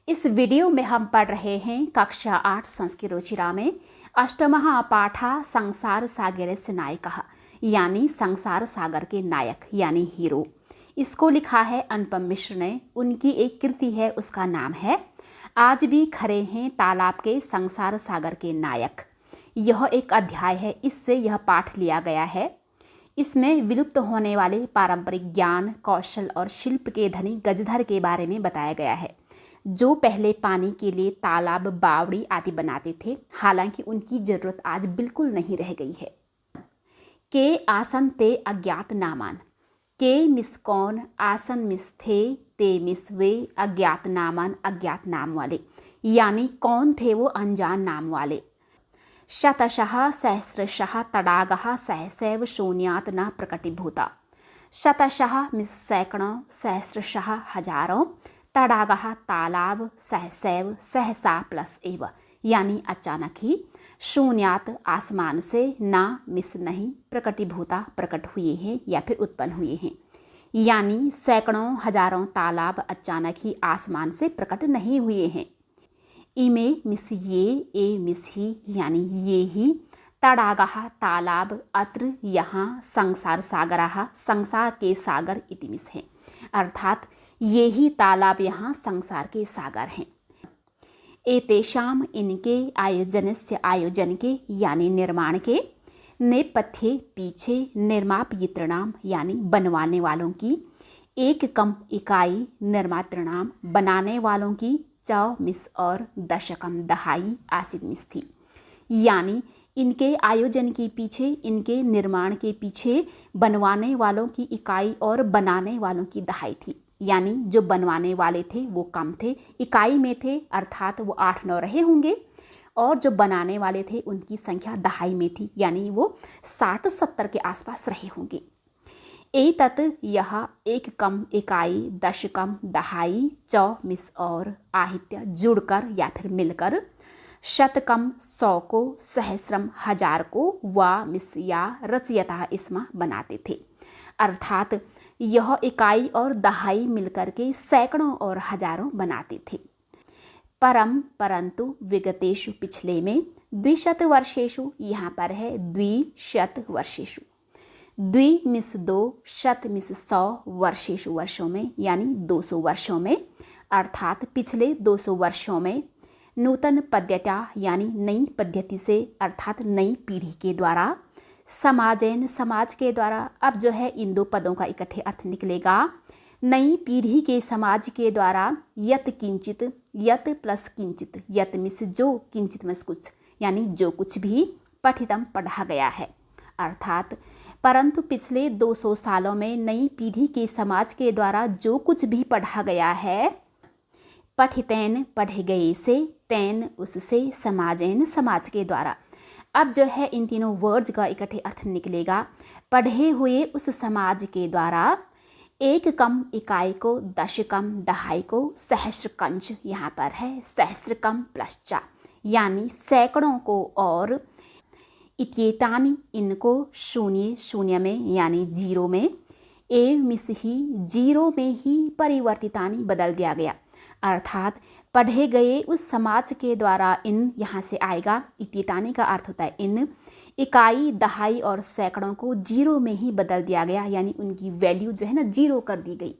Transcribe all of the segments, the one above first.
इस वीडियो में हम पढ़ रहे हैं कक्षा 8 संस्कृत रुचिरा में अष्टमः पाठा संसार सागरस्य नायकः यानी संसार सागर के नायक यानी हीरो। इसको लिखा है अनुपम मिश्र ने। उनकी एक कृति है, उसका नाम है आज भी खड़े हैं तालाब के संसार सागर के नायक। यह एक अध्याय है, इससे यह पाठ लिया गया है। इसमें विलुप्त होने वाले पारंपरिक ज्ञान, कौशल और शिल्प के धनी गजधर के बारे में बताया गया है, जो पहले पानी के लिए तालाब, बावड़ी आदि बनाते थे। हालांकि उनकी जरूरत आज बिल्कुल नहीं रह गई है। के आसन ते अज्ञात नामान, के मिस कौन, आसन मिस थे, ते मिस वे, अज्ञात नामान अज्ञात नाम वाले, यानी कौन थे वो अनजान नाम वाले। शतशः सहस्रशः तडागः सहसैव शून्यात् न प्रकटीभूता। शतशः मिस सैकड़ों, सहस्रशः हजारों, तडागः तालाब, सहसैव सहसा प्लस एव, यानी अचानक ही, शून्यात आसमान से, ना मिस नहीं, प्रकटीभूता प्रकट हुए हैं या फिर उत्पन्न हुए हैं, यानी सैकड़ों हजारों तालाब अचानक ही आसमान से प्रकट नहीं हुए हैं। इमे मिस ये, ए मिस ही, यानी ये ही, तडागः तालाब, अत्र यहाँ, संसार सागरः संसार के सागर इति मिस है, अर्थात ये ही तालाब यहाँ संसार के सागर हैं। एतेषाम इनके, आयोजनस्य आयोजन के यानी निर्माण के, नेपथ्ये पीछे, निर्मापयितृणाम यानी बनवाने वालों की, एक कम इकाई, निर्मातृणाम बनाने वालों की, चौ मिस और दशकम दहाई आसित मिस थी, यानी इनके आयोजन के पीछे, इनके निर्माण के पीछे बनवाने वालों की इकाई और बनाने वालों की दहाई थी। यानी जो बनवाने वाले थे वो कम थे, इकाई में थे, अर्थात वो 8-9 रहे होंगे, और जो बनाने वाले थे उनकी संख्या दहाई में थी, यानी वो 60-70 के आसपास रहे होंगे। एतत् यह एक कम इकाई, दशकम दहाई, चौ मिस और आहित्य जुड़कर या फिर मिलकर, शतकम 100 को, सहस्रम 1000 को, वा मिस या रचयता इसमा बनाते थे, अर्थात यह इकाई और दहाई मिलकर के सैकड़ों और हजारों बनाते थे। परंतु विगतेषु पिछले में, द्विशत वर्षेषु, यहाँ पर है द्विशत वर्षेषु, द्वि मिस 2, शत मिस 100, वर्षेषु वर्षों में, यानी 200 वर्षों में, अर्थात पिछले 200 वर्षों में, नूतन पद्धत्या यानी नई पद्धति से, अर्थात नई पीढ़ी के द्वारा, समाजन समाज के द्वारा। अब जो है इन दो पदों का इकट्ठे अर्थ निकलेगा, नई पीढ़ी के समाज के द्वारा, यत किंचित, यत प्लस किंचित, यत मिस जो, किंचित मिस कुछ, यानी जो कुछ भी, पठितम पढ़ा गया है, अर्थात परंतु पिछले 200 सालों में नई पीढ़ी के समाज के द्वारा जो कुछ भी पढ़ा गया है, पठितैन पढ़े गए से, तैन उससे, समाजैन समाज के द्वारा। अब जो है इन तीनों वर्ड्स का इकट्ठे अर्थ निकलेगा, पढ़े हुए उस समाज के द्वारा, एक कम इकाई को, दशकम दहाई को, सहस्रकंच यहाँ पर है सहस्रकम प्लस चा, यानी सैकड़ों को, और इत्येतानि इनको, शून्य शून्य में यानी जीरो में, एव मिस ही जीरो में ही, परिवर्तितानि बदल दिया गया, अर्थात पढ़े गए उस समाज के द्वारा, इन यहाँ से आएगा, इत्येतानि का अर्थ होता है इन, इकाई, दहाई और सैकड़ों को जीरो में ही बदल दिया गया, यानी उनकी वैल्यू जो है ना जीरो कर दी गई।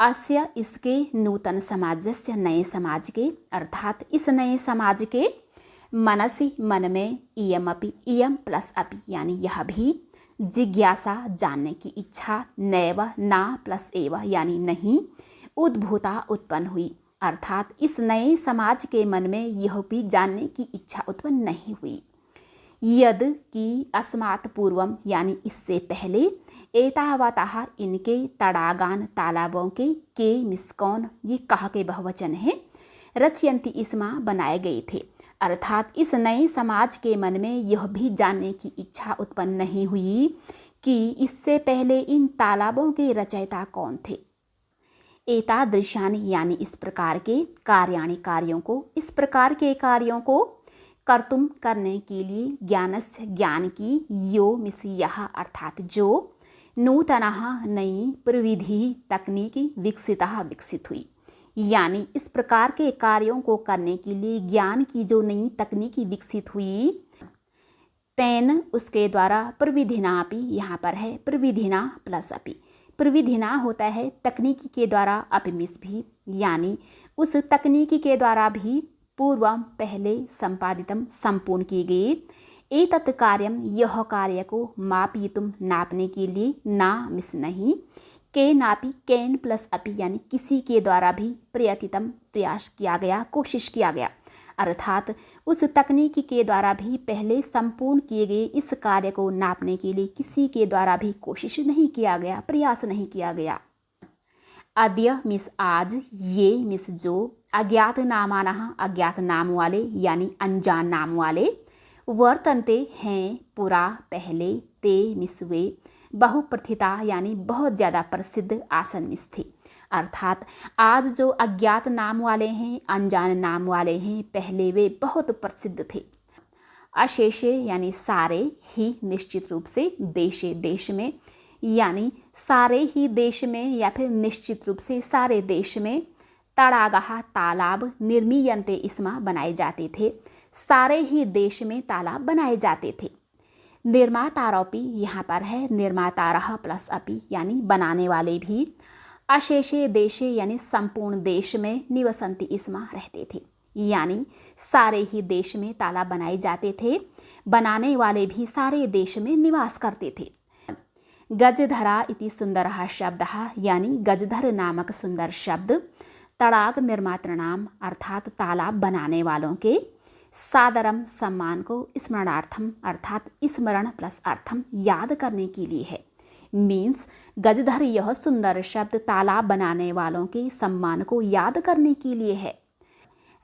अस्य इसके, नूतन समाजस्य नए समाज के, अर्थात इस नए समाज के, मनसि मन में, इयमपि इयम प्लस अपि, यानी यह भी, जिज्ञासा जानने की इच्छा, नैव ना प्लस एव, यानी नहीं, उद्भूता उत्पन्न हुई, अर्थात इस नए समाज के मन में यह भी जानने की इच्छा उत्पन्न नहीं हुई। यद की अस्मात् पूर्वम, यानी इससे पहले, एतावतः इनके, तडागान तालाबों के मिस्कौन ये कहा के बहुवचन है, रचयन्ति इसमा बनाए गए थे, अर्थात इस नए समाज के मन में यह भी जानने की इच्छा उत्पन्न नहीं हुई कि इससे पहले इन तालाबों के रचयिता कौन थे। एतादृशानि यानी इस प्रकार के, कार्याणि कार्यों को, इस प्रकार के कार्यों को, कर्तुम करने के लिए, ज्ञानस्य ज्ञान की, यो मिस यह अर्थात जो, नूतनः नई प्रविधि तकनीकी विकसित हुई, यानी इस प्रकार के कार्यों को करने के लिए ज्ञान की जो नई तकनीकी विकसित हुई, तेन उसके द्वारा प्रविधिना अपि, यहाँ पर है प्रविधिना प्लस अपि। प्रविधिना होता है तकनीकी के द्वारा, अपिमिस भी, यानी उस तकनीकी के द्वारा भी पूर्वम पहले संपादितम संपूर्ण की गई एतत् कार्यम, यह कार्य को मापयितुम नापने के लिए, ना मिस नहीं, के नापी कैन प्लस अपि यानी किसी के द्वारा भी प्रयतितम प्रयास किया गया, कोशिश किया गया, अर्थात उस तकनीकी के द्वारा भी पहले संपूर्ण किए गए इस कार्य को नापने के लिए किसी के द्वारा भी कोशिश नहीं किया गया, प्रयास नहीं किया गया। अद्य मिस आज, ये मिस जो, अज्ञात नामानः अज्ञात नाम वाले यानी अनजान नाम वाले, वर्तन्ते हैं पुरा पहले, ते मिस वे, बहुप्रथिता यानी बहुत ज़्यादा प्रसिद्ध, आसन मिस थे, अर्थात आज जो अज्ञात नाम वाले हैं, अनजान नाम वाले हैं, पहले वे बहुत प्रसिद्ध थे। अशेषे यानी सारे, ही निश्चित रूप से, देशे देश में, यानी सारे ही देश में या फिर निश्चित रूप से सारे देश में, तड़ागः तालाब, निर्मीयन्ते इस्मा बनाए जाते थे, सारे ही देश में तालाब बनाए जाते थे। निर्मातारोपि, यहाँ पर है निर्मातारः प्लस अपि यानी बनाने वाले भी, अशेषे देशे यानी संपूर्ण देश में, निवसन्ति इस्मा रहते थे, यानी सारे ही देश में तालाब बनाए जाते थे, बनाने वाले भी सारे देश में निवास करते थे। गजधरा इति सुंदरः शब्दः, यानी गजधर नामक सुंदर शब्द, तड़ाग निर्मातृणाम अर्थात तालाब बनाने वालों के, सादरम सम्मान को, स्मरणार्थम अर्थात स्मरण प्लस अर्थम याद करने के लिए है। मीन्स गजधर यह सुंदर शब्द तालाब बनाने वालों के सम्मान को याद करने के लिए है।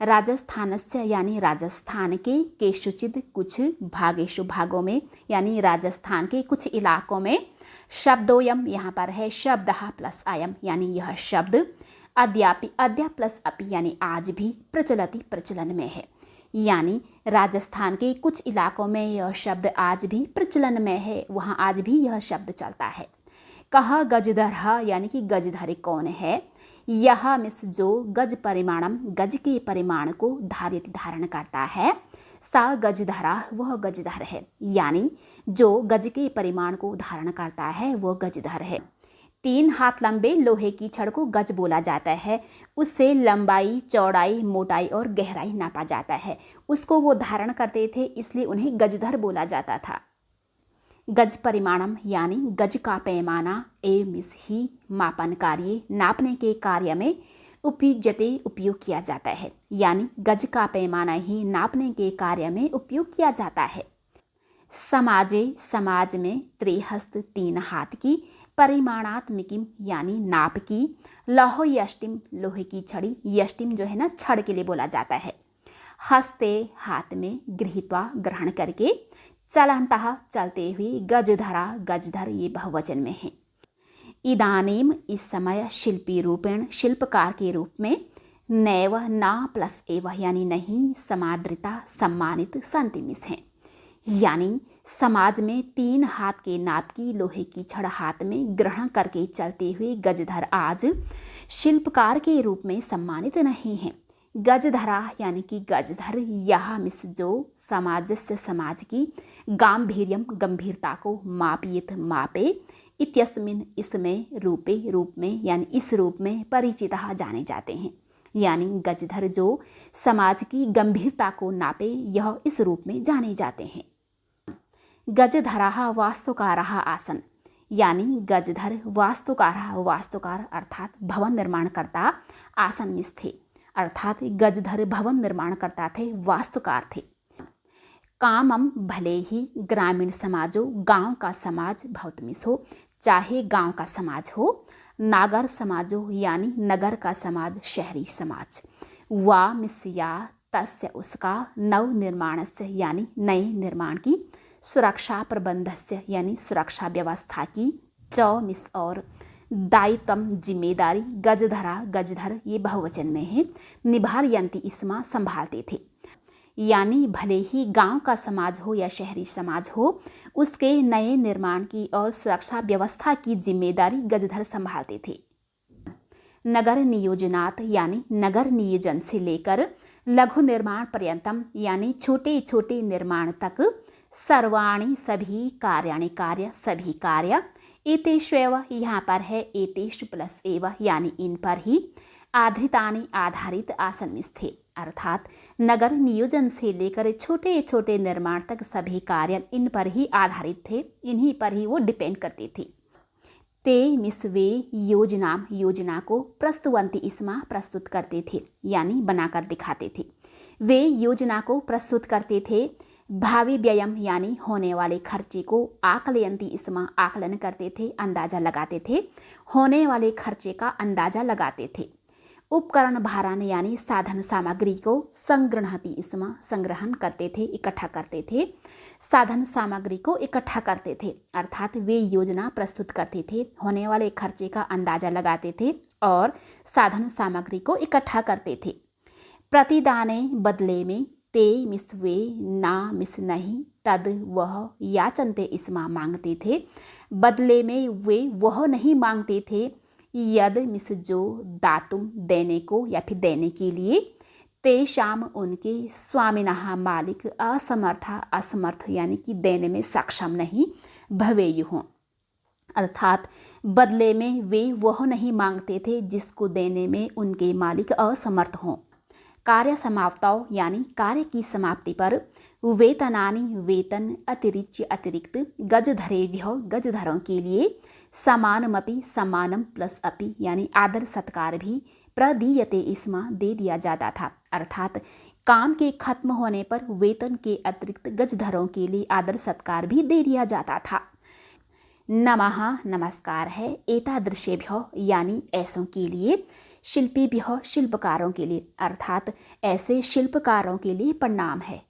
राजस्थानस्य यानी राजस्थान के, केषुचिद कुछ, भागेषु भागों में यानी राजस्थान के कुछ इलाकों में, शब्दोयम यहाँ पर है शब्दः प्लस अयम यानी यह शब्द, अद्यापि अद्या प्लस अपि यानी आज भी, प्रचलति प्रचलन में है, यानी राजस्थान के कुछ इलाकों में यह शब्द आज भी प्रचलन में है, वहाँ आज भी यह शब्द चलता है। कह गजधर यानी कि गजधर कौन है, यह मिस जो गज परिमाणम, गज के परिमाण को धारित धारण करता है, सा गजधरा वह गजधर है, यानी जो गज के परिमाण को धारण करता है वह गजधर है। 3 हाथ लंबे लोहे की छड़ को गज बोला जाता है, उससे लंबाई, चौड़ाई, मोटाई और गहराई नापा जाता है, उसको वो धारण करते थे इसलिए उन्हें गजधर बोला जाता था। गज परिमाणम यानी गज का पैमाना, ए मिस ही, मापन कार्य, नापने के कार्य में, उपयुज्यते उपयोग किया जाता है, यानी गज का पैमाना ही नापने के कार्य में उपयोग किया जाता है। समाजे समाज में, त्रिहस्त 3 हाथ की, परिमाणात्मिकीम यानी नाप की, लौह यष्टिम लोहे की छड़ी, यष्टिम जो है ना छड़ के लिए बोला जाता है, हस्ते हाथ में, गृहीत्वा ग्रहण करके, चलन्तः चलते हुए, गजधरा गजधर ये बहुवचन में है। इदानीम इस समय, शिल्पी रूपेण शिल्पकार के रूप में, नैव ना प्लस एव यानी नहीं, समादृता सम्मानित संतिमिस हैं, यानी समाज में 3 हाथ के नाप की लोहे की छड़ हाथ में ग्रहण करके चलते हुए गजधर आज शिल्पकार के रूप में सम्मानित नहीं है। गजधरा यानी कि गजधर, यह मिस जो समाजस्य समाज की, गांभीर्यम गंभीरता को, मापयित मापे, इत्यस्मिन इसमें, रूपे रूप में यानी इस रूप में, परिचितः जाने जाते हैं, यानी गजधर जो समाज की गंभीरता को नापे यह इस रूप में जाने जाते हैं। गजधराः वास्तुकाराः आसन, यानी गजधर वास्तुकाराः, वास्तुकार अर्थात भवन निर्माण करता, आसन मिस थे, अर्थात गजधर भवन निर्माण करता थे, वास्तुकार थे। कामम भले ही ग्रामीण समाजो, गांव का समाज बहुत मिस हो, चाहे गांव का समाज हो, नागर समाजो यानी नगर का समाज, शहरी समाज, वा मिस या, तस्य उसका, नव निर्माणस्य यानी नए निर्माण की, सुरक्षा प्रबंधस्य यानी सुरक्षा व्यवस्था की, च मिस और, दायित्वम जिम्मेदारी, गजधरा गजधर ये बहुवचन में है, निभारयन्ति इसमा संभालते थे, यानी भले ही गांव का समाज हो या शहरी समाज हो, उसके नए निर्माण की और सुरक्षा व्यवस्था की जिम्मेदारी गजधर संभालते थे। नगर नियोजनात् यानी नगर नियोजन से लेकर लघु निर्माण पर्यंतम यानी छोटे छोटे निर्माण तक सर्वाणि सभी कार्याणि कार्य सभी कार्य एतेष्वेव यहाँ पर है एतेषु प्लस एव यानी इन पर ही आधृतानि आधारित आसन स्थे अर्थात नगर नियोजन से लेकर छोटे छोटे निर्माण तक सभी कार्य इन पर ही आधारित थे, इन्हीं पर ही वो डिपेंड करते थे। ते मिस वे योजना को प्रस्तुवंती इसमा प्रस्तुत करते थे यानी बनाकर दिखाते थे। वे योजना को प्रस्तुत करते थे। भावी व्ययम यानी होने वाले खर्चे को आकलयंती इसमा आकलन करते थे, अंदाजा लगाते थे, होने वाले खर्चे का अंदाजा लगाते थे। उपकरण भारान यानी साधन सामग्री को संग्रहती इसमा संग्रहण करते थे, इकट्ठा करते थे। साधन सामग्री को इकट्ठा करते थे अर्थात वे योजना प्रस्तुत करते थे, होने वाले खर्चे का अंदाजा लगाते थे और साधन सामग्री को इकट्ठा करते थे। प्रतिदाने बदले में ते मिस वे ना मिस नहीं तद वह याचनते इसमा मांगते थे। बदले में वे वह नहीं मांगते थे यद मिस जो दातुम देने को या फिर देने के लिए ते शाम उनके स्वामिनः मालिक असमर्थ यानी कि देने में सक्षम नहीं भवेयु हों अर्थात बदले में वे वह नहीं मांगते थे जिसको देने में उनके मालिक असमर्थ हों। कार्य समाप्ताओं यानी कार्य की समाप्ति पर वेतनानि वेतन अतिरिक्त गजधरेभ्यो गजधरों के लिए समानमपि समानम प्लस अपि यानी आदर सत्कार भी प्रदीयते इसमा दे दिया जाता था अर्थात काम के खत्म होने पर वेतन के अतिरिक्त गजधरों के लिए आदर सत्कार भी दे दिया जाता था। नमः नमस्कार है एतादृशेभ्यो यानी ऐसों के लिए, शिल्पीभ्यो शिल्पकारों के लिए अर्थात ऐसे शिल्पकारों के लिए प्रणाम है।